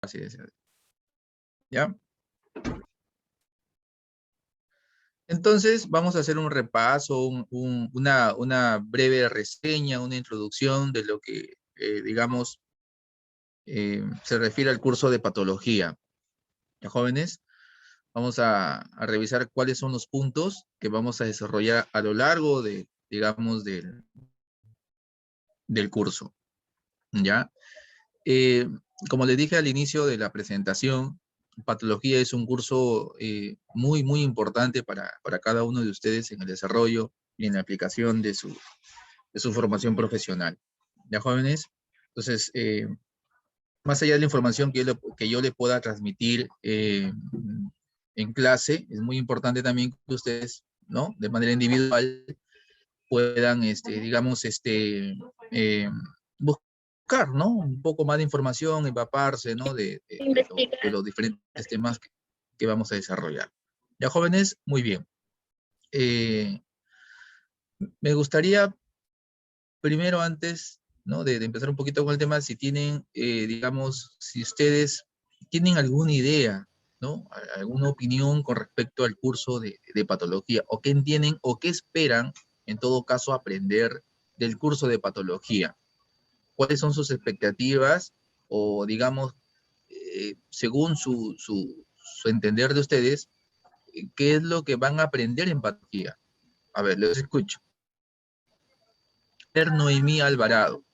así decirlo. ¿Ya? Entonces, vamos a hacer un repaso, una breve reseña, una introducción de lo que, digamos, se refiere al curso de patología. ¿Ya, jóvenes? Vamos a revisar cuáles son los puntos que vamos a desarrollar a lo largo de, digamos, del curso. ¿Ya? Como les dije al inicio de la presentación, patología es un curso muy, muy importante para cada uno de ustedes en el desarrollo y en la aplicación de su formación profesional. ¿Ya, jóvenes? Entonces, más allá de la información que yo le pueda transmitir en clase, es muy importante también que ustedes, ¿no? De manera individual puedan, digamos, eh, buscar, ¿no? Un poco más de información, empaparse, ¿no? De los diferentes temas que vamos a desarrollar. Ya, jóvenes, muy bien. Me gustaría, primero, antes, ¿no? De empezar un poquito con el tema, si tienen, digamos, si ustedes tienen alguna idea, ¿no? Alguna opinión con respecto al curso de patología, o qué entienden o qué esperan, en todo caso, aprender del curso de patología. ¿Cuáles son sus expectativas? O, digamos, según su entender de ustedes, ¿qué es lo que van a aprender en patología? A ver, les escucho. Noemí Alvarado.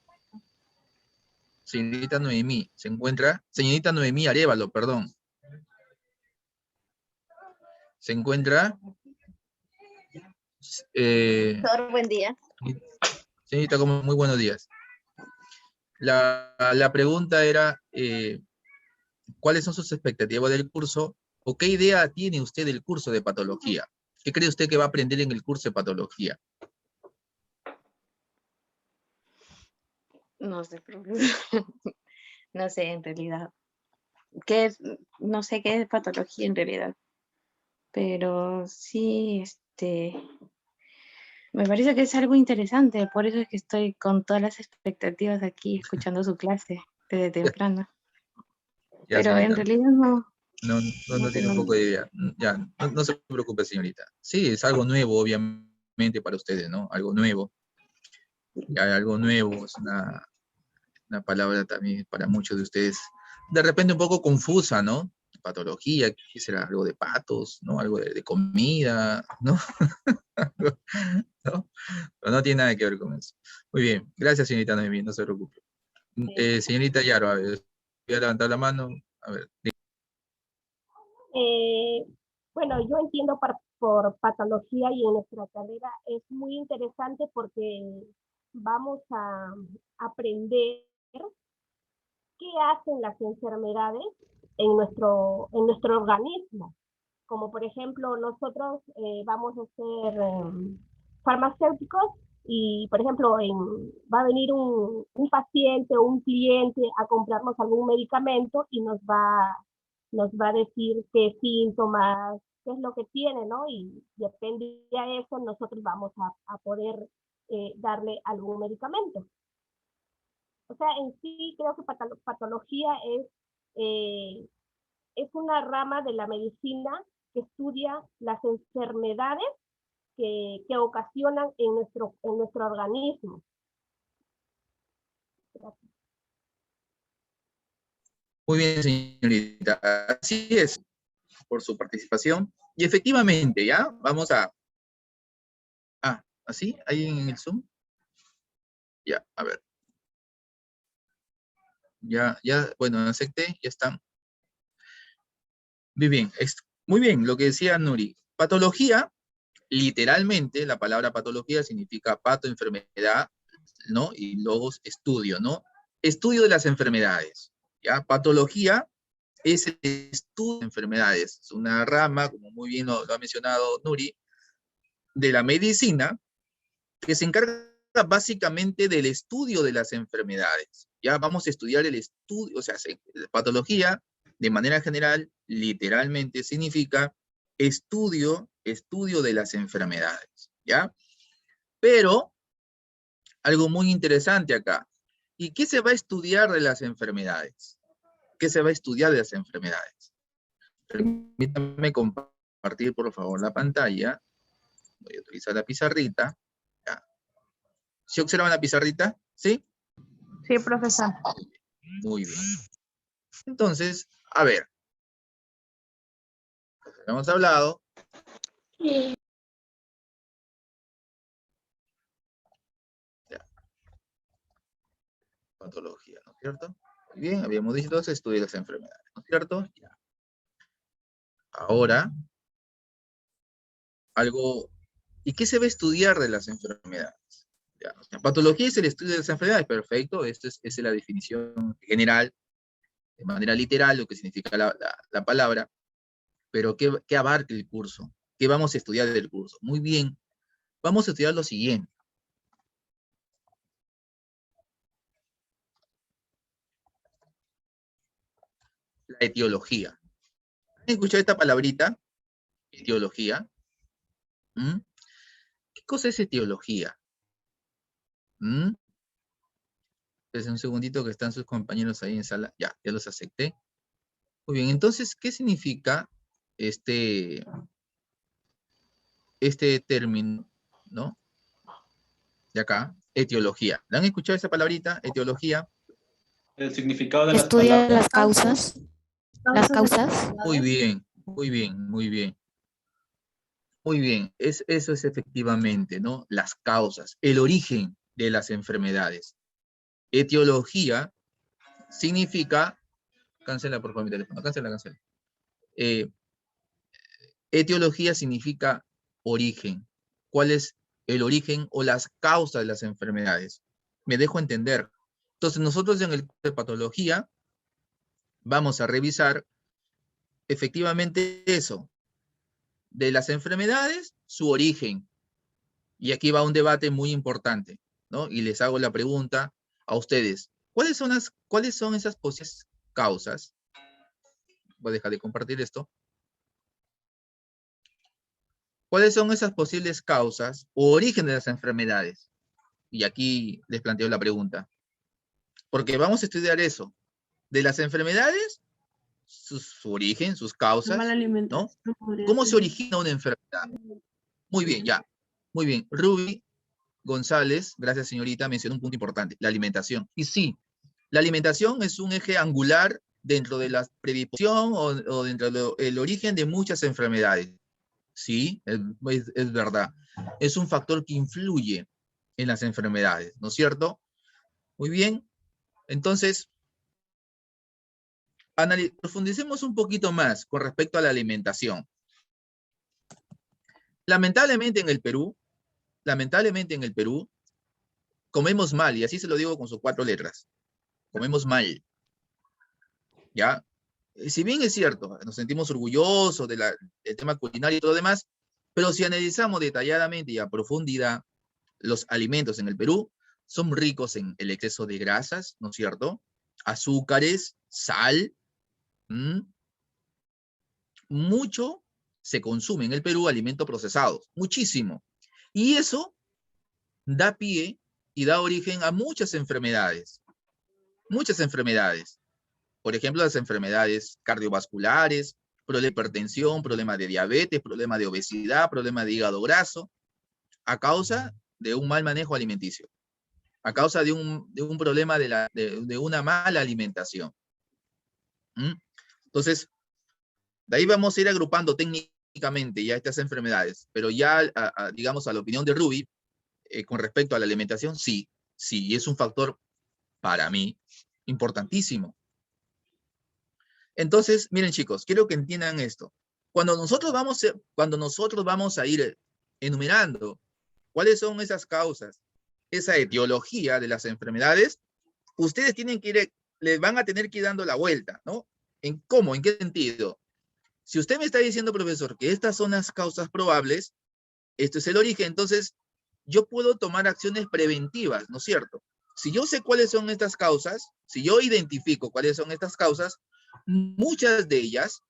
Señorita Noemí, ¿se encuentra? Señorita Noemí Arévalo, perdón. ¿Se encuentra? Buen día. Señorita, muy buenos días. La pregunta era, ¿cuáles son sus expectativas del curso? ¿O qué idea tiene usted del curso de patología? ¿Qué cree usted que va a aprender en el curso de patología? No sé, no sé en realidad. No sé qué es patología en realidad, pero sí, me parece que es algo interesante, por eso es que estoy con todas las expectativas aquí escuchando su clase desde temprano. Ya, Pero en señorita. realidad no, No tiene un no. poco de idea. Ya, no se preocupe, señorita. Sí, es algo nuevo, obviamente, para ustedes, ¿no? Algo nuevo. Ya, algo nuevo, es una palabra también para muchos de ustedes, de repente un poco confusa, ¿no? Patología, ¿qué será? Algo de patos, ¿no? Algo de comida, ¿no? ¿No? Pero no tiene nada que ver con eso. Muy bien, gracias, señorita Noemí, no se preocupe. Señorita Yaro, a ver, voy a levantar la mano. A ver. Bueno, yo entiendo por patología y en nuestra carrera es muy interesante porque vamos a aprender qué hacen las enfermedades en nuestro organismo. Como por ejemplo, nosotros vamos a ser farmacéuticos y, por ejemplo, va a venir un paciente o un cliente a comprarnos algún medicamento y nos va a decir qué síntomas, qué es lo que tiene, ¿no? Y depende de eso, nosotros vamos a poder darle algún medicamento. O sea, en sí creo que patología eh, es una rama de la medicina que estudia las enfermedades que ocasionan en nuestro organismo. Gracias. Muy bien, señorita. Así es, por su participación. Y efectivamente, ¿ya? Vamos a... Ah, ¿así? ¿Ahí en el Zoom? Ya, a ver. Ya, bueno, acepté, ya están. Muy bien, lo que decía Nuri. Patología, literalmente, la palabra patología significa pato, enfermedad, ¿no? Y logos, estudio, ¿no? Estudio de las enfermedades, ¿ya? Patología es el estudio de enfermedades. Es una rama, como muy bien lo ha mencionado Nuri, de la medicina que se encarga básicamente del estudio de las enfermedades. Ya vamos a estudiar el estudio, o sea, patología, de manera general, literalmente significa estudio de las enfermedades, ¿ya? Pero, algo muy interesante acá, ¿y qué se va a estudiar de las enfermedades? ¿Qué se va a estudiar de las enfermedades? Permítanme compartir, por favor, la pantalla. Voy a utilizar la pizarrita. Ya. ¿Sí observan la pizarrita? ¿Sí? Sí, profesor. Muy bien. Entonces, a ver. Hemos hablado. Ya. Patología, ¿no es cierto? Muy bien, habíamos dicho se estudia las enfermedades, ¿no es cierto? Ya. Ahora, algo. ¿Y qué se va a estudiar de las enfermedades? Ya, o sea, patología es el estudio de las enfermedades, perfecto, esta es la definición general, de manera literal, lo que significa la palabra, pero ¿qué abarca el curso? ¿Qué vamos a estudiar del curso? Muy bien, vamos a estudiar lo siguiente. La etiología. ¿Han escuchado esta palabrita? Etiología. ¿Mm? ¿Qué cosa es etiología? ¿Mm? Espérense un segundito que están sus compañeros ahí en sala. Ya los acepté. Muy bien, entonces, ¿qué significa este término, ¿no? De acá, etiología. ¿La han escuchado esa palabrita? Etiología. El significado de las Estudia palabras. las causas. Las causas. Muy bien, muy bien, muy bien. Muy bien, eso es efectivamente, ¿no? Las causas, el origen de las enfermedades. Etiología significa, cancela por favor mi teléfono, cancela. Etiología significa origen. ¿Cuál es el origen o las causas de las enfermedades? Me dejo entender. Entonces nosotros en el curso de patología vamos a revisar efectivamente eso, de las enfermedades, su origen. Y aquí va un debate muy importante, ¿no? Y les hago la pregunta a ustedes. ¿Cuáles son esas posibles causas? Voy a dejar de compartir esto. ¿Cuáles son esas posibles causas o origen de las enfermedades? Y aquí les planteo la pregunta. Porque vamos a estudiar eso. De las enfermedades, su origen, sus causas, ¿no? ¿Cómo se origina una enfermedad? Muy bien, ya. Muy bien. Ruby González, gracias señorita, mencionó un punto importante, la alimentación. Y sí, la alimentación es un eje angular dentro de la predisposición o dentro del origen de muchas enfermedades. Sí, es verdad. Es un factor que influye en las enfermedades, ¿no es cierto? Muy bien. Entonces, profundicemos un poquito más con respecto a la alimentación. Lamentablemente en el Perú, comemos mal, y así se lo digo con sus 4 letras. Comemos mal. ¿Ya? Si bien es cierto, nos sentimos orgullosos del tema culinario y todo lo demás, pero si analizamos detalladamente y a profundidad los alimentos en el Perú, son ricos en el exceso de grasas, ¿no es cierto? Azúcares, sal. Mucho se consume en el Perú alimentos procesados, muchísimo. Y eso da pie y da origen a muchas enfermedades. Muchas enfermedades. Por ejemplo, las enfermedades cardiovasculares, problema de hipertensión, problema de diabetes, problema de obesidad, problema de hígado graso, a causa de un mal manejo alimenticio, a causa de un problema de una mala alimentación. Entonces, de ahí vamos a ir agrupando técnicamente ya estas enfermedades, pero ya, digamos, a la opinión de Ruby, con respecto a la alimentación, sí, es un factor, para mí, importantísimo. Entonces, miren chicos, quiero que entiendan esto. Cuando nosotros vamos a ir enumerando cuáles son esas causas, esa etiología de las enfermedades, ustedes les van a tener que ir dando la vuelta, ¿no? ¿En cómo? ¿En qué sentido? Si usted me está diciendo, profesor, que estas son las causas probables, esto es el origen, entonces yo puedo tomar acciones preventivas, ¿no es cierto? Si yo sé cuáles son estas causas, si yo identifico cuáles son estas causas, muchas de ellas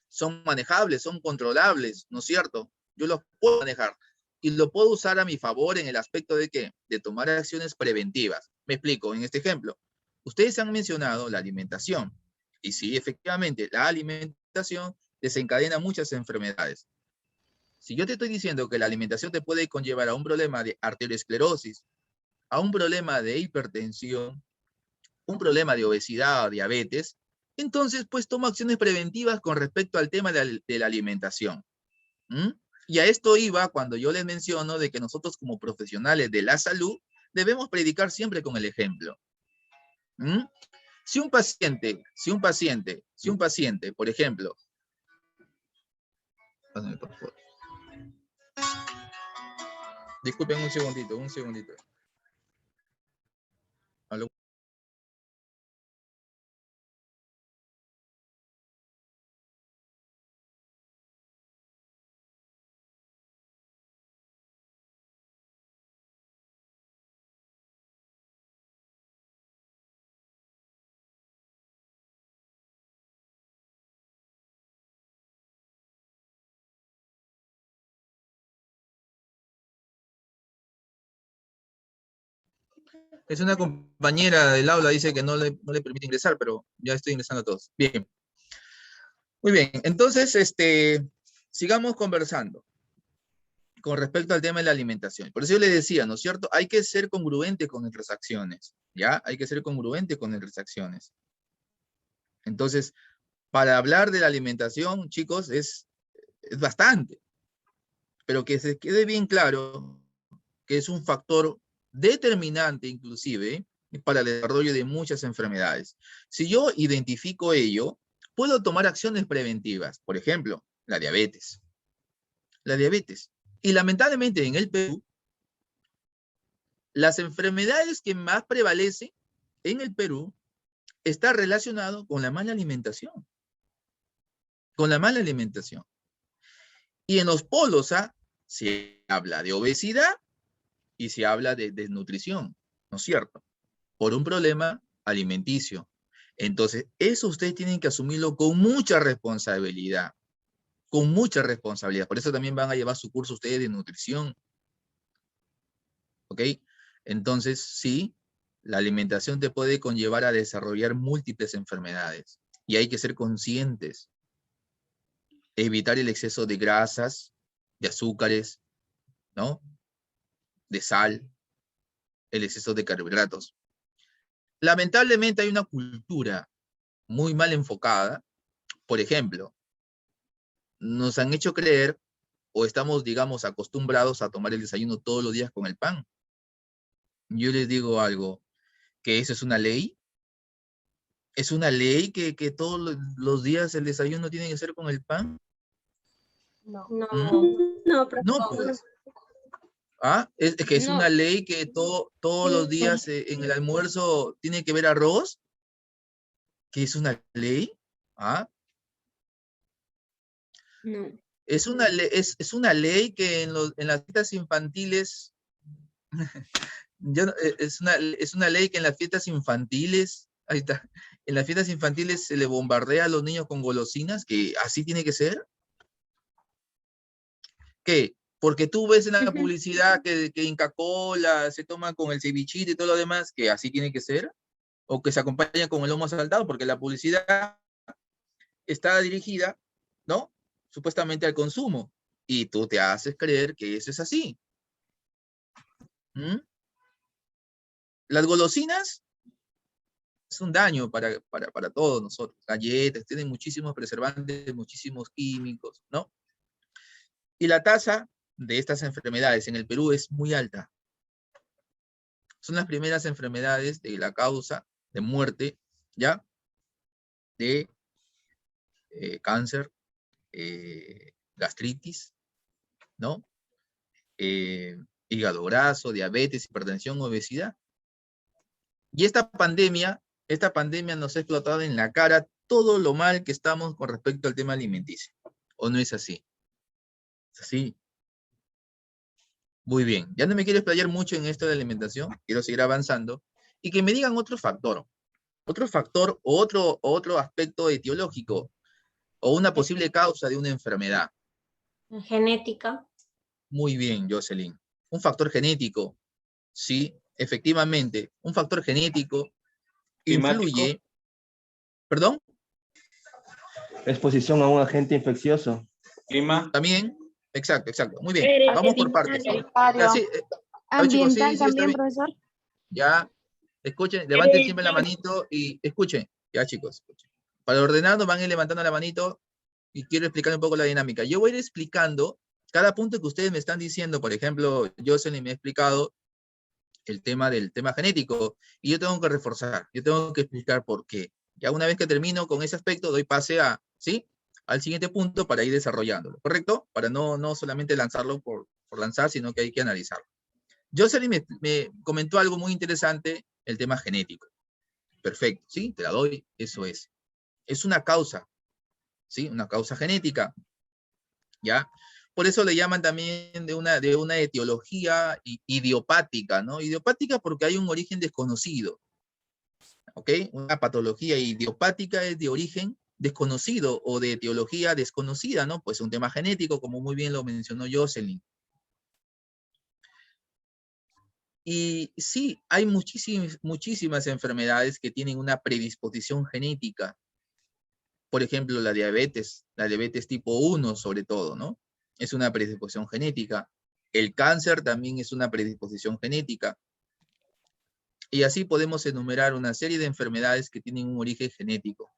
son manejables, son controlables, ¿no es cierto? Yo los puedo manejar y lo puedo usar a mi favor en el aspecto de ¿qué? De tomar acciones preventivas. Me explico en este ejemplo. Ustedes han mencionado la alimentación. Y sí, efectivamente, la alimentación desencadena muchas enfermedades. Si yo te estoy diciendo que la alimentación te puede conllevar a un problema de arteriosclerosis, a un problema de hipertensión, un problema de obesidad o diabetes, entonces pues toma acciones preventivas con respecto al tema de la alimentación. ¿Mm? Y a esto iba cuando yo les menciono de que nosotros como profesionales de la salud debemos predicar siempre con el ejemplo. ¿Mm? Si un paciente, por ejemplo, pásame, por favor. Disculpen un segundito. ¿Aló? Es una compañera del aula, dice que no le permite ingresar, pero ya estoy ingresando a todos. Bien. Muy bien, entonces, sigamos conversando con respecto al tema de la alimentación. Por eso yo le decía, ¿no es cierto? Hay que ser congruente con nuestras acciones, ¿ya? Hay que ser congruente con nuestras acciones. Entonces, para hablar de la alimentación, chicos, es bastante, pero que se quede bien claro que es un factor determinante inclusive para el desarrollo de muchas enfermedades. Si yo identifico ello, puedo tomar acciones preventivas. Por ejemplo, la diabetes. La diabetes. Y lamentablemente en el Perú, las enfermedades que más prevalecen en el Perú está relacionado con la mala alimentación. Con la mala alimentación. Y en los polos A se habla de obesidad y se habla de desnutrición, ¿no es cierto? Por un problema alimenticio. Entonces, eso ustedes tienen que asumirlo con mucha responsabilidad. Con mucha responsabilidad. Por eso también van a llevar su curso ustedes de nutrición. ¿Ok? Entonces, sí, la alimentación te puede conllevar a desarrollar múltiples enfermedades. Y hay que ser conscientes. Evitar el exceso de grasas, de azúcares, ¿no? De sal, el exceso de carbohidratos. Lamentablemente hay una cultura muy mal enfocada. Por ejemplo, nos han hecho creer o estamos, digamos, acostumbrados a tomar el desayuno todos los días con el pan. Yo les digo algo, que eso es una ley. Es una ley que todos los días el desayuno tiene que ser con el pan. No. No, ¿Mm? no, No, profesor. pues. ¿Ah? Es que es No. una ley que todos los días en el almuerzo tiene que haber arroz. ¿Que es una ley? ¿Ah? No. Es una ley que en las fiestas infantiles, es una ley que en las fiestas infantiles, ahí está, en las fiestas infantiles se le bombardea a los niños con golosinas, que así tiene que ser. ¿Qué? Porque tú ves en la publicidad que Inca Kola se toma con el cevichito y todo lo demás, que así tiene que ser, o que se acompaña con el lomo saltado, porque la publicidad está dirigida, ¿no? Supuestamente al consumo, y tú te haces creer que eso es así. ¿Mm? Las golosinas es un daño para todos nosotros. Galletas, tienen muchísimos preservantes, muchísimos químicos, ¿no? Y la tasa de estas enfermedades en el Perú es muy alta. Son las primeras enfermedades de la causa de muerte, ¿ya? De cáncer, gastritis, ¿no? Hígado graso, diabetes, hipertensión, obesidad. Y esta pandemia nos ha explotado en la cara todo lo mal que estamos con respecto al tema alimenticio. ¿O no es así? ¿Es así? Muy bien. Ya no me quiero explayar mucho en esto de la alimentación. Quiero seguir avanzando. Y que me digan otro factor o otro aspecto etiológico o una posible causa de una enfermedad. Genética. Muy bien, Jocelyn. Un factor genético. Sí, efectivamente. Un factor genético Climático. influye. ¿Perdón? Exposición a un agente infeccioso. Clima. También, exacto. Muy bien, vamos por partes. Ya, Hereditario. sí, a ver, chicos, sí, Ambiental está también, bien. profesor. Ya, escuchen, levanten siempre la manito y escuchen. Ya, chicos, escuchen. Para ordenarnos van a ir levantando la manito y quiero explicar un poco la dinámica. Yo voy a ir explicando cada punto que ustedes me están diciendo. Por ejemplo, Jocelyn me ha explicado el tema del tema genético y yo tengo que reforzar, yo tengo que explicar por qué. Ya una vez que termino con ese aspecto, doy pase a, ¿sí? Al siguiente punto para ir desarrollándolo, ¿correcto? Para no solamente lanzarlo por lanzar, sino que hay que analizarlo. Jocelyn me comentó algo muy interesante, el tema genético. Perfecto, ¿sí? Te la doy, eso es. Es una causa, ¿sí? Una causa genética, ¿ya? Por eso le llaman también de una etiología idiopática, ¿no? Idiopática porque hay un origen desconocido, ¿ok? Una patología idiopática es de origen desconocido o de etiología desconocida, ¿no? Pues un tema genético, como muy bien lo mencionó Jocelyn. Y sí, hay muchísimas enfermedades que tienen una predisposición genética. Por ejemplo, la diabetes tipo 1 sobre todo, ¿no? Es una predisposición genética. El cáncer también es una predisposición genética. Y así podemos enumerar una serie de enfermedades que tienen un origen genético.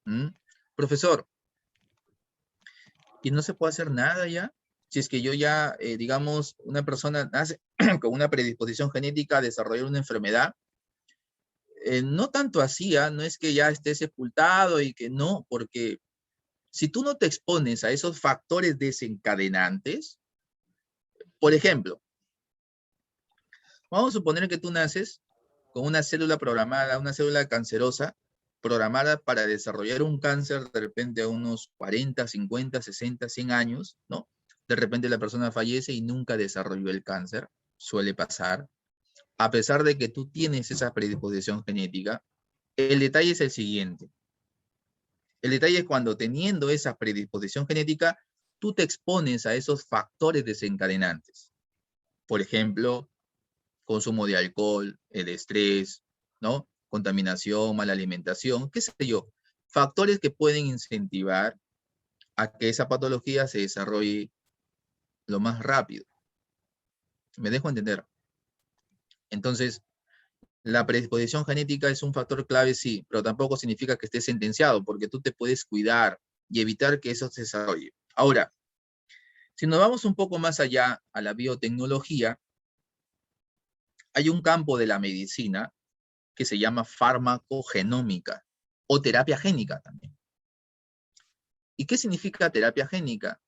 ¿Mm? Profesor, ¿y no se puede hacer nada ya? Si es que yo ya, digamos, una persona nace con una predisposición genética a desarrollar una enfermedad, no tanto así, no es que ya esté sepultado y que no, porque si tú no te expones a esos factores desencadenantes, por ejemplo, vamos a suponer que tú naces con una célula programada, una célula cancerosa, programada para desarrollar un cáncer de repente a unos 40, 50, 60, 100 años, ¿no? De repente la persona fallece y nunca desarrolló el cáncer, suele pasar. A pesar de que tú tienes esa predisposición genética, el detalle es el siguiente. El detalle es cuando teniendo esa predisposición genética, tú te expones a esos factores desencadenantes. Por ejemplo, consumo de alcohol, el estrés, ¿no? Contaminación, mala alimentación, qué sé yo. Factores que pueden incentivar a que esa patología se desarrolle lo más rápido. ¿Me dejo entender? Entonces, la predisposición genética es un factor clave, sí, pero tampoco significa que estés sentenciado, porque tú te puedes cuidar y evitar que eso se desarrolle. Ahora, si nos vamos un poco más allá a la biotecnología, hay un campo de la medicina que se llama farmacogenómica o terapia génica también. ¿Y qué significa terapia génica?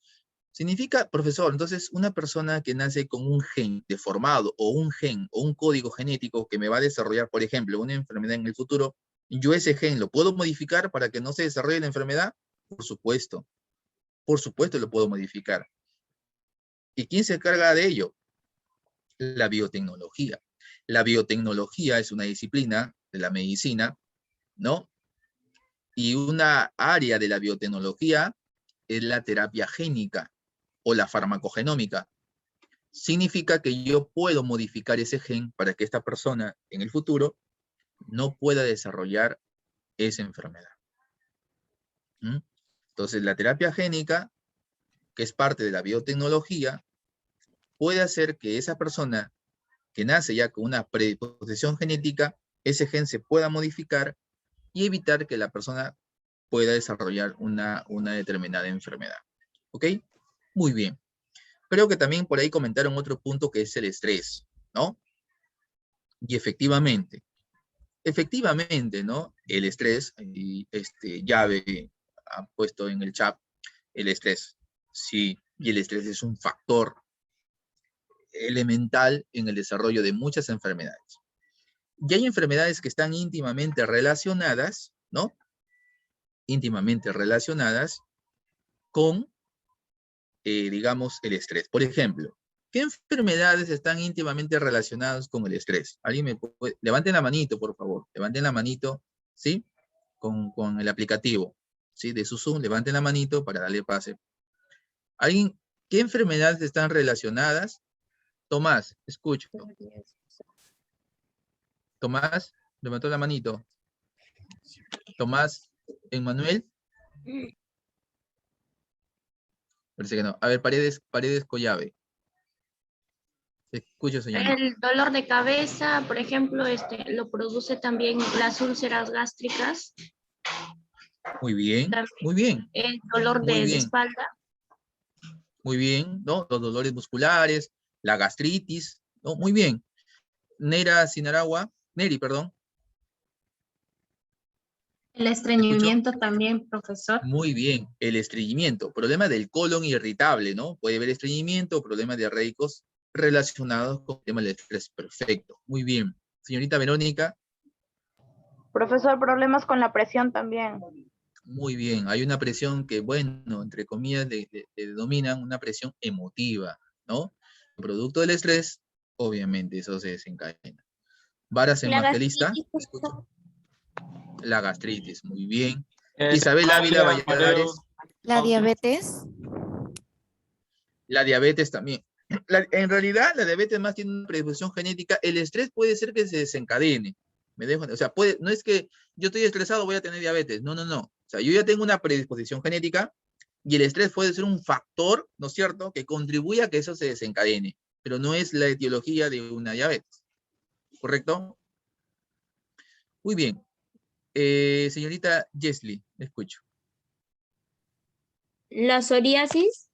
Significa, profesor, entonces una persona que nace con un gen deformado o un gen o un código genético que me va a desarrollar, por ejemplo, una enfermedad en el futuro, yo ese gen lo puedo modificar para que no se desarrolle la enfermedad. Por supuesto lo puedo modificar. ¿Y quién se encarga de ello? La biotecnología. La biotecnología es una disciplina de la medicina, ¿no? Y una área de la biotecnología es la terapia génica o la farmacogenómica. Significa que yo puedo modificar ese gen para que esta persona en el futuro no pueda desarrollar esa enfermedad. ¿Mm? Entonces, la terapia génica, que es parte de la biotecnología, puede hacer que esa persona que nace ya con una predisposición genética, ese gen se pueda modificar y evitar que la persona pueda desarrollar una determinada enfermedad. ¿Ok? Muy bien. Creo que también por ahí comentaron otro punto que es el estrés, ¿no? Y efectivamente, ¿no? El estrés, y Llave ha puesto en el chat el estrés. Sí, y el estrés es un factor elemental en el desarrollo de muchas enfermedades. Y hay enfermedades que están íntimamente relacionadas, ¿no? Íntimamente relacionadas con, digamos, el estrés. Por ejemplo, ¿qué enfermedades están íntimamente relacionadas con el estrés? ¿Alguien me puede? Levanten la manito, por favor. Levanten la manito, ¿sí? Con el aplicativo, ¿sí? De su Zoom, levanten la manito para darle pase. ¿Alguien? ¿Qué enfermedades están relacionadas? Tomás, escucho. Tomás, levantó la manito. Tomás, Emmanuel. Parece que no. A ver, Paredes Collave. Te escucho, señorita. El dolor de cabeza, por ejemplo, lo produce también las úlceras gástricas, Muy bien, también muy bien, el dolor muy de bien, espalda. muy bien, ¿no? Los dolores musculares, la gastritis, ¿no? Muy bien. Neri, perdón. El ¿Te escucho? estreñimiento también, profesor. Muy bien, el estreñimiento, problema del colon irritable, ¿no? Puede haber estreñimiento, problemas diarreicos relacionados con el tema del estrés. Perfecto, muy bien. Señorita Verónica. Profesor, problemas con la presión también. Muy bien, hay una presión que, bueno, entre comillas, le denominan una presión emotiva, ¿no? Producto del estrés, obviamente, eso se desencadena. Varas La Evangelista, gastritis, escucho. La gastritis, muy bien. Eh, Isabel Ávila mareo, Valladares, la diabetes, la diabetes también. En realidad, la diabetes más tiene una predisposición genética. El estrés puede ser que se desencadene. O sea, no es que yo estoy estresado, voy a tener diabetes. No, no, no. O sea, yo ya tengo una predisposición genética y el estrés puede ser un factor, ¿no es cierto?, que contribuye a que eso se desencadene, pero no es la etiología de una diabetes. ¿Correcto? Muy bien. Señorita Jesly, escucho. La psoriasis,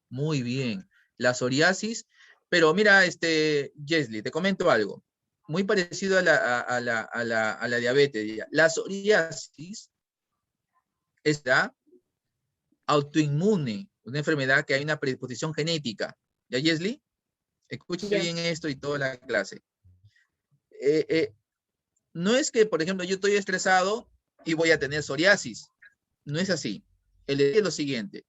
Muy bien. La psoriasis, pero mira, Jesly, te comento algo. Muy parecido a la diabetes. Ya. La psoriasis es la autoinmune, una enfermedad que hay una predisposición genética. ¿Ya, Jesly? Escuche ya. bien esto y toda la clase. No es que, por ejemplo, yo estoy estresado y voy a tener psoriasis. No es así. Es lo siguiente.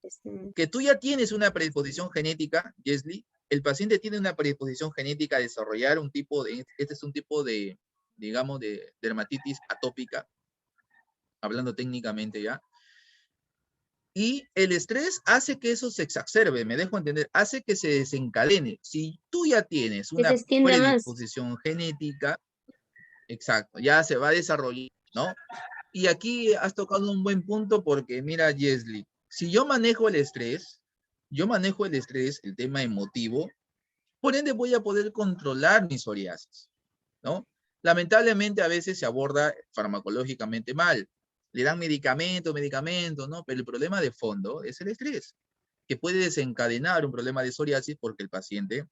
Que tú ya tienes una predisposición genética, Jesly, el paciente tiene una predisposición genética a desarrollar este es un tipo de, digamos, de dermatitis atópica, hablando técnicamente ya, y el estrés hace que eso se exacerbe, me dejo entender, hace que se desencadene. Si tú ya tienes Que se una extienda más. predisposición genética, exacto, ya se va a desarrollar, ¿no? Y aquí has tocado un buen punto porque, mira, Jesly, si yo manejo el estrés, el tema emotivo, por ende voy a poder controlar mi psoriasis, ¿no? Lamentablemente a veces se aborda farmacológicamente mal. Le dan medicamentos, ¿no? Pero el problema de fondo es el estrés, que puede desencadenar un problema de psoriasis porque el paciente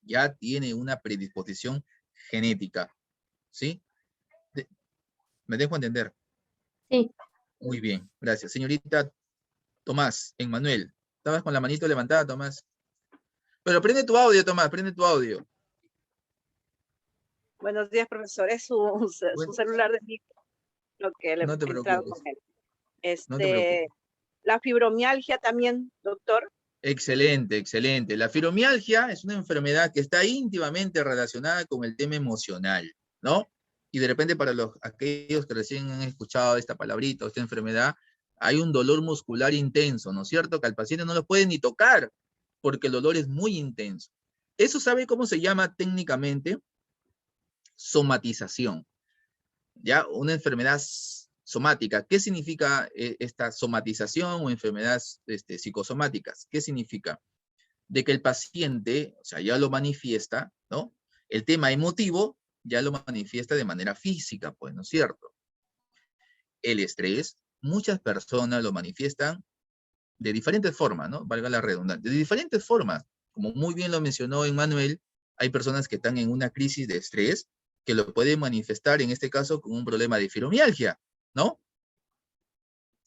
ya tiene una predisposición genética, ¿sí? ¿Me dejo entender? Sí. Muy bien, gracias. Señorita Tomás, Emmanuel, estabas con la manito levantada, Tomás. Pero prende tu audio, Tomás, prende tu audio. Buenos días, profesor. Es su celular de mí lo que le No te he entrado preocupes, con él. no te preocupes. La fibromialgia también, doctor. Excelente, excelente. La fibromialgia es una enfermedad que está íntimamente relacionada con el tema emocional, ¿no? Y de repente para aquellos que recién han escuchado esta palabrita, esta enfermedad, hay un dolor muscular intenso, ¿no es cierto? Que al paciente no lo puede ni tocar, porque el dolor es muy intenso. ¿Eso sabe cómo se llama técnicamente? Somatización, ¿ya? Una enfermedad somática. ¿Qué significa esta somatización o enfermedades psicosomáticas? ¿Qué significa? De que el paciente, o sea, ya lo manifiesta, ¿no? El tema emotivo ya lo manifiesta de manera física, pues, ¿no es cierto? El estrés, muchas personas lo manifiestan de diferentes formas, ¿no? Valga la redundancia, de diferentes formas. Como muy bien lo mencionó Emmanuel, hay personas que están en una crisis de estrés que lo pueden manifestar, en este caso, con un problema de fibromialgia, ¿no?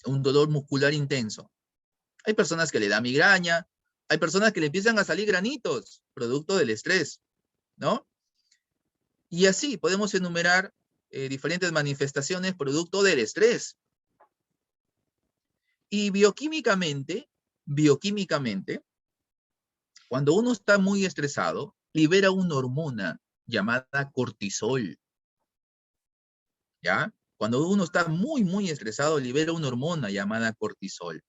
Un dolor muscular intenso. Hay personas que le da migraña, hay personas que le empiezan a salir granitos, producto del estrés, ¿no? Y así podemos enumerar diferentes manifestaciones producto del estrés. Y bioquímicamente, cuando uno está muy estresado, libera una hormona llamada cortisol, ¿ya? Cuando uno está muy, muy estresado, libera una hormona llamada cortisol.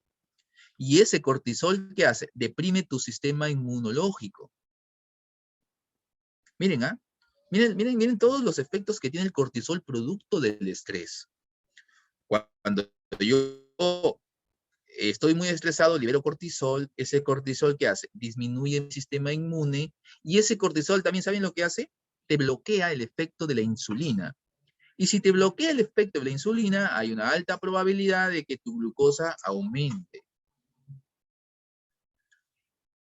Y ese cortisol, ¿qué hace? Deprime tu sistema inmunológico. Miren, ¿ah? Miren todos los efectos que tiene el cortisol producto del estrés. Cuando yo estoy muy estresado, libero cortisol. Ese cortisol, ¿qué hace? Disminuye el sistema inmune, y ese cortisol también, ¿saben lo que hace? Te bloquea el efecto de la insulina. Y si te bloquea el efecto de la insulina, hay una alta probabilidad de que tu glucosa aumente.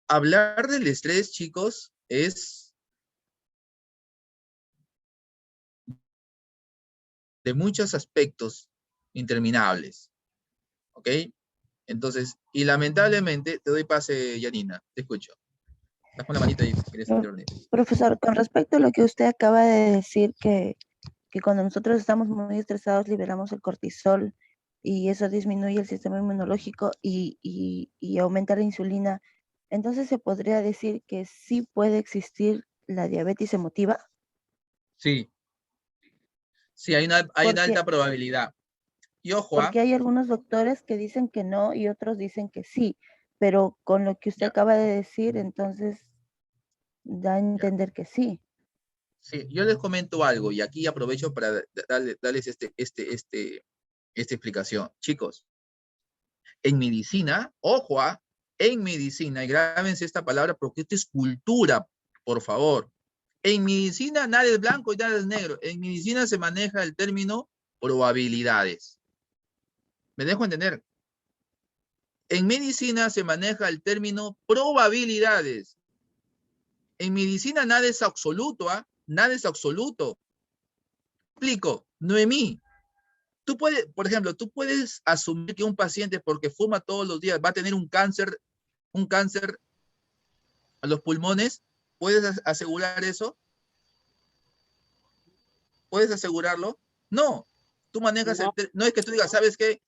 Hablar del estrés, chicos, es de muchos aspectos interminables, ¿ok? Entonces, y lamentablemente, te doy pase, Yanina, te escucho. Estás con la manita ahí, quieres intervenir. Profesor, con respecto a lo que usted acaba de decir, que cuando nosotros estamos muy estresados liberamos el cortisol y eso disminuye el sistema inmunológico y aumenta la insulina, entonces se podría decir que sí puede existir la diabetes emotiva. Sí, sí, hay una Porque, alta probabilidad. Y ojo, porque hay algunos doctores que dicen que no y otros dicen que sí, pero con lo que usted Ya. acaba de decir, entonces da a entender que sí. Sí, yo les comento algo y aquí aprovecho para darles esta explicación. Chicos, en medicina, ojo, en medicina, y grábense esta palabra porque esto es cultura, por favor. En medicina nada es blanco y nada es negro. En medicina se maneja el término probabilidades. ¿Me dejo entender? En medicina se maneja el término probabilidades. En medicina nada es absoluto, ¿ah? Nada es absoluto. Explico, Noemí, tú puedes, por ejemplo, tú puedes asumir que un paciente porque fuma todos los días va a tener un cáncer a los pulmones. ¿Puedes asegurar eso? ¿Puedes asegurarlo? No. Tú manejas No. no es que tú digas, ¿sabes qué?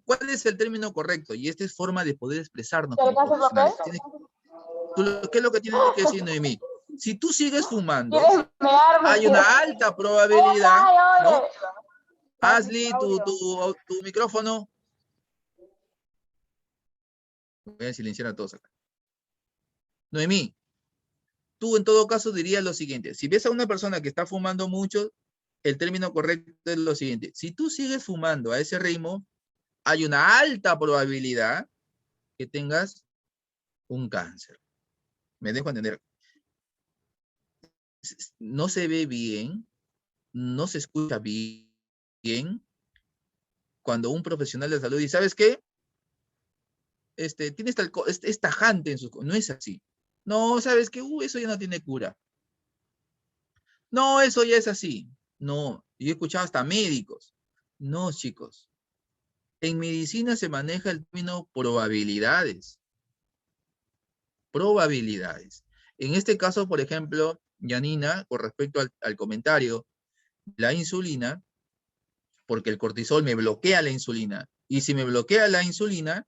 ¿Cuál es el término correcto? Y esta es forma de poder expresarnos ¿Qué le como pasa, papel? profesionales. ¿Qué es lo que tienes que decir, Noemí? Si tú sigues fumando, ¿Quieres mearme? hay una alta probabilidad, Ay, ¿no? oye. Ashley, tu micrófono. Voy a silenciar a todos acá. Noemí, tú en todo caso dirías lo siguiente. Si ves a una persona que está fumando mucho, el término correcto es lo siguiente. Si tú sigues fumando a ese ritmo, hay una alta probabilidad que tengas un cáncer. ¿Me dejo entender? No se ve bien, no se escucha bien cuando un profesional de salud dice, ¿sabes qué? Tiene es tajante en sus... No es así. No, ¿sabes qué? Eso ya no tiene cura. No, eso ya es así. No, yo he escuchado hasta médicos. No, chicos. En medicina se maneja el término probabilidades. Probabilidades. En este caso, por ejemplo, Yanina, con respecto al comentario, la insulina, porque el cortisol me bloquea la insulina, y si me bloquea la insulina,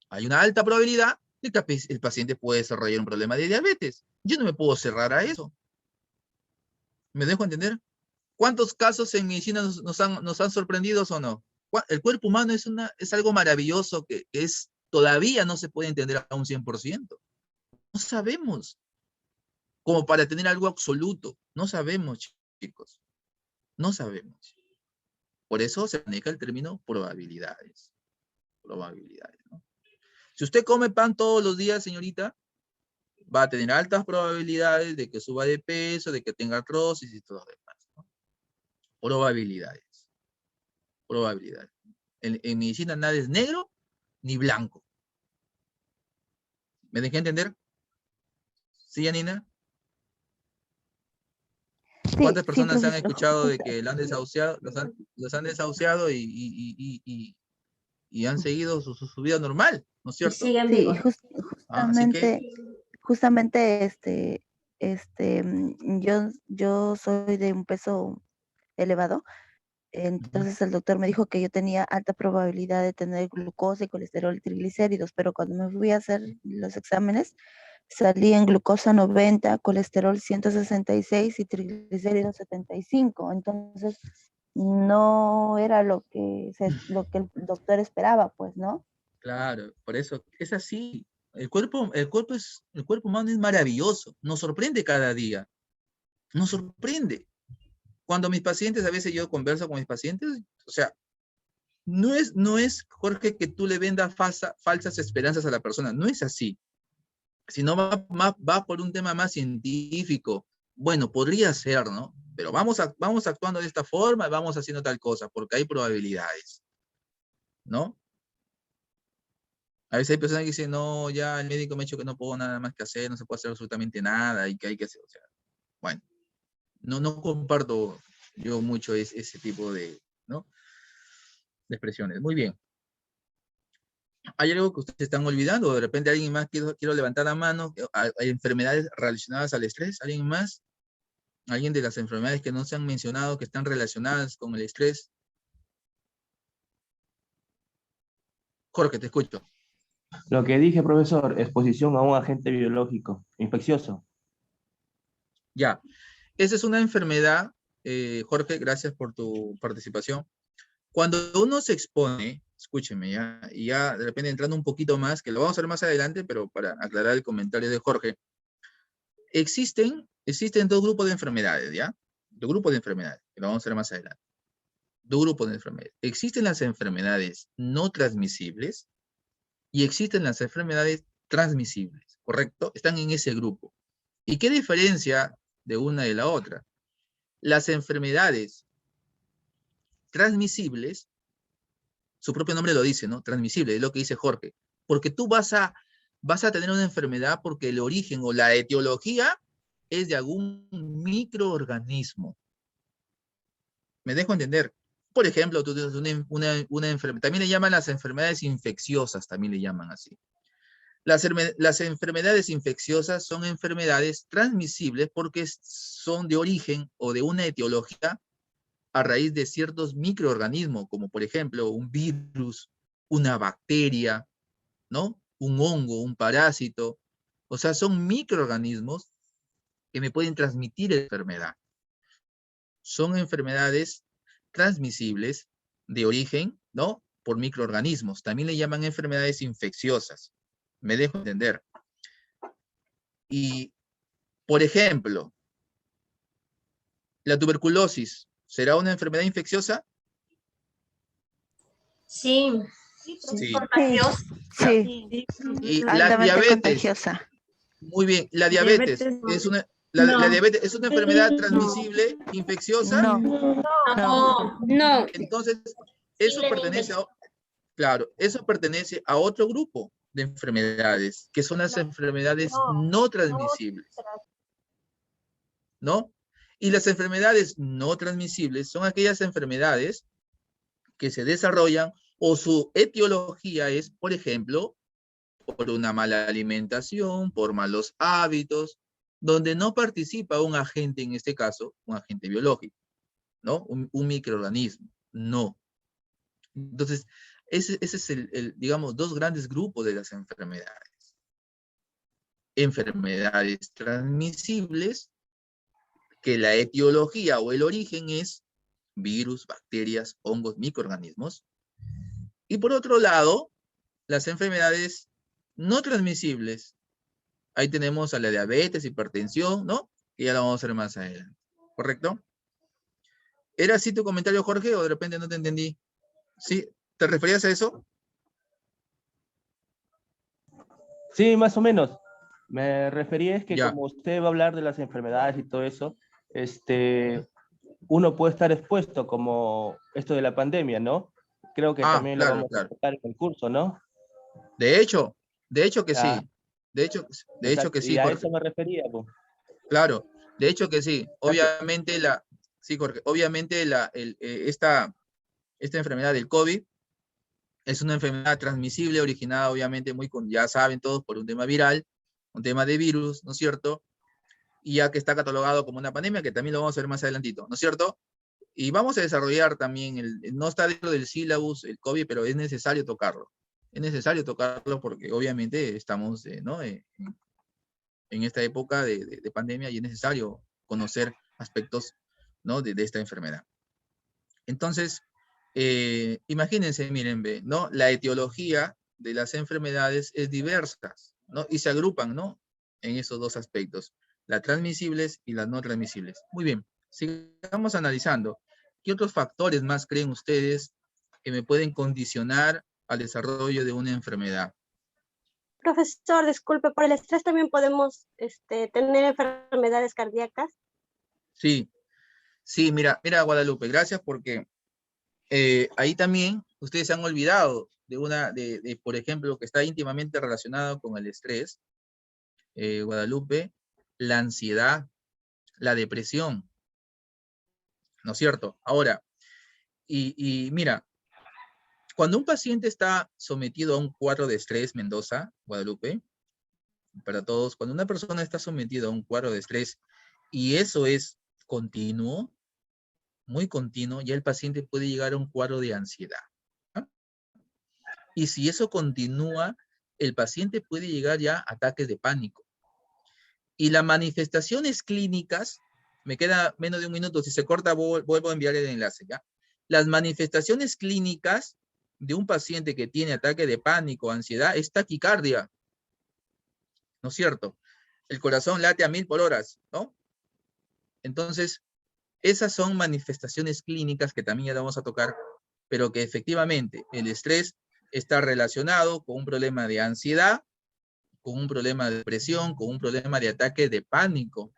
hay una alta probabilidad de que el paciente puede desarrollar un problema de diabetes. Yo no me puedo cerrar a eso. ¿Me dejo entender? ¿Cuántos casos en medicina nos han sorprendido o no? El cuerpo humano es algo maravilloso que todavía no se puede entender a un 100%. No sabemos. Como para tener algo absoluto. No sabemos, chicos. No sabemos. Por eso se maneja el término probabilidades. Probabilidades, ¿no? Si usted come pan todos los días, señorita, va a tener altas probabilidades de que suba de peso, de que tenga artrosis y todo lo demás, ¿no? Probabilidades. Probabilidades. En medicina nada es negro ni blanco. ¿Me dejé entender? ¿Sí, Janina? Sí, ¿Cuántas sí, personas han profesor. escuchado de que han desahuciado, los han desahuciado y han seguido su vida normal, ¿no es cierto? Siguen Sí, vivos. Así que, justamente yo soy de un peso elevado, entonces el doctor me dijo que yo tenía alta probabilidad de tener glucosa y colesterol y triglicéridos, pero cuando me fui a hacer los exámenes, salí en glucosa 90, colesterol 166 y triglicéridos 75, entonces no era lo que el doctor esperaba, pues, ¿no? claro, por eso es así. El cuerpo humano es maravilloso, nos sorprende cada día, nos sorprende. Cuando mis pacientes, a veces yo converso con mis pacientes, o sea, No es, Jorge, que tú le vendas falsas esperanzas a la persona. No es así. Sino va por un tema más científico. Bueno, podría ser, ¿no? Pero vamos actuando de esta forma, vamos haciendo tal cosa, porque hay probabilidades, ¿no? A veces hay personas que dicen, no, ya el médico me ha dicho que no puedo nada más que hacer, no se puede hacer absolutamente nada, y que hay que hacer, o sea, bueno, no comparto yo mucho ese tipo de, ¿no? De expresiones. Muy bien. ¿Hay algo que ustedes están olvidando? De repente alguien más, quiero levantar la mano. ¿Hay enfermedades relacionadas al estrés? ¿Alguien más? ¿Alguien de las enfermedades que no se han mencionado que están relacionadas con el estrés? Jorge, te escucho. Lo que dije, profesor, exposición a un agente biológico infeccioso. Ya. Esa es una enfermedad, Jorge, gracias por tu participación. Cuando uno se expone, escúcheme ya, y ya de repente entrando un poquito más, que lo vamos a ver más adelante, pero para aclarar el comentario de Jorge, existen dos grupos de enfermedades, ¿ya? Dos grupos de enfermedades, que lo vamos a ver más adelante. Dos grupos de enfermedades. Existen las enfermedades no transmisibles y existen las enfermedades transmisibles, ¿correcto? Están en ese grupo. ¿Y qué diferencia de una de la otra? Las enfermedades transmisibles, su propio nombre lo dice, ¿no? Transmisible, es lo que dice Jorge. Porque tú vas a tener una enfermedad porque el origen o la etiología es de algún microorganismo. ¿Me dejo entender? Por ejemplo, tú tienes una enfermedad, también le llaman las enfermedades infecciosas, también le llaman así. Las enfermedades infecciosas son enfermedades transmisibles porque son de origen o de una etiología a raíz de ciertos microorganismos, como por ejemplo un virus, una bacteria, ¿no? Un hongo, un parásito. O sea, son microorganismos que me pueden transmitir la enfermedad. Son enfermedades transmisibles de origen, ¿no? Por microorganismos. También le llaman enfermedades infecciosas. Me dejo entender. Y, por ejemplo, la tuberculosis, ¿será una enfermedad infecciosa? Sí, Sí. contagioso. Sí, Y la altamente diabetes, contagiosa. muy bien, la diabetes es una, la diabetes es una enfermedad transmisible, infecciosa. No, No. Entonces, eso pertenece a, claro, eso pertenece a otro grupo de enfermedades, que son las enfermedades no transmisibles, ¿no? Y las enfermedades no transmisibles son aquellas enfermedades que se desarrollan o su etiología es, por ejemplo, por una mala alimentación, por malos hábitos, donde no participa un agente, en este caso, un agente biológico, ¿no? Un microorganismo, no. Entonces, ese es digamos, dos grandes grupos de las enfermedades. Enfermedades transmisibles, que la etiología o el origen es virus, bacterias, hongos, microorganismos. Y por otro lado, las enfermedades no transmisibles. Ahí tenemos a la diabetes, hipertensión, ¿no? Que ya lo vamos a ver más adelante. ¿Correcto? ¿Era así tu comentario, Jorge, o de repente no te entendí? ¿Sí? ¿Te referías a eso? Sí, más o menos. Me refería es que Ya. como usted va a hablar de las enfermedades y todo eso, uno puede estar expuesto como esto de la pandemia, ¿no? Creo que también lo Claro, vamos a claro. tocar en el curso, ¿no? De hecho que Ah, sí. De hecho exacto. que sí, Y a Jorge. eso me refería, pues. Claro, de hecho que sí. Obviamente sí, Jorge, obviamente esta enfermedad del COVID es una enfermedad transmisible originada obviamente ya saben todos, por un tema viral, un tema de virus, ¿no es cierto? Y ya que está catalogado como una pandemia, que también lo vamos a ver más adelantito, ¿no es cierto? Y vamos a desarrollar también, no está dentro del sílabus el COVID, pero es necesario tocarlo. Es necesario tocarlo porque obviamente estamos, ¿no? En esta época de pandemia y es necesario conocer aspectos, ¿no? de esta enfermedad. Entonces, imagínense, miren, ¿no? La etiología de las enfermedades es diversa, ¿no? Y se agrupan, ¿no? En esos dos aspectos, las transmisibles y las no transmisibles. Muy bien, sigamos analizando. ¿Qué otros factores más creen ustedes que me pueden condicionar al desarrollo de una enfermedad. Profesor, disculpe, por el estrés también podemos tener enfermedades cardíacas. Sí, sí, mira, Guadalupe, gracias porque ahí también ustedes se han olvidado de por ejemplo, que está íntimamente relacionado con el estrés, Guadalupe, la ansiedad, la depresión, ¿no es cierto? Ahora, y mira, cuando un paciente está sometido a un cuadro de estrés, Mendoza, Guadalupe, para todos, cuando una persona está sometida a un cuadro de estrés y eso es continuo, muy continuo, ya el paciente puede llegar a un cuadro de ansiedad. ¿Ah? Y si eso continúa, el paciente puede llegar ya a ataques de pánico. Y las manifestaciones clínicas, me queda menos de un minuto, si se corta vuelvo a enviar el enlace, ¿ya? Las manifestaciones clínicas de un paciente que tiene ataque de pánico, ansiedad, es taquicardia, ¿no es cierto? El corazón late a 1000 por hora, ¿no? Entonces, esas son manifestaciones clínicas que también ya vamos a tocar, pero que efectivamente el estrés está relacionado con un problema de ansiedad, con un problema de depresión, con un problema de ataque de pánico.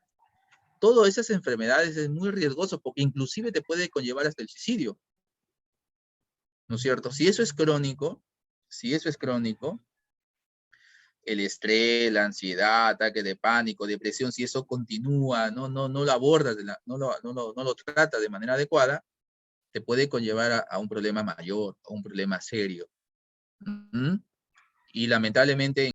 Todas esas enfermedades es muy riesgoso porque inclusive te puede conllevar hasta el suicidio. ¿No es cierto? Si eso es crónico, el estrés, la ansiedad, ataque de pánico, depresión, si eso continúa, no lo abordas, no lo tratas de manera adecuada, te puede conllevar a un problema mayor, a un problema serio. Y lamentablemente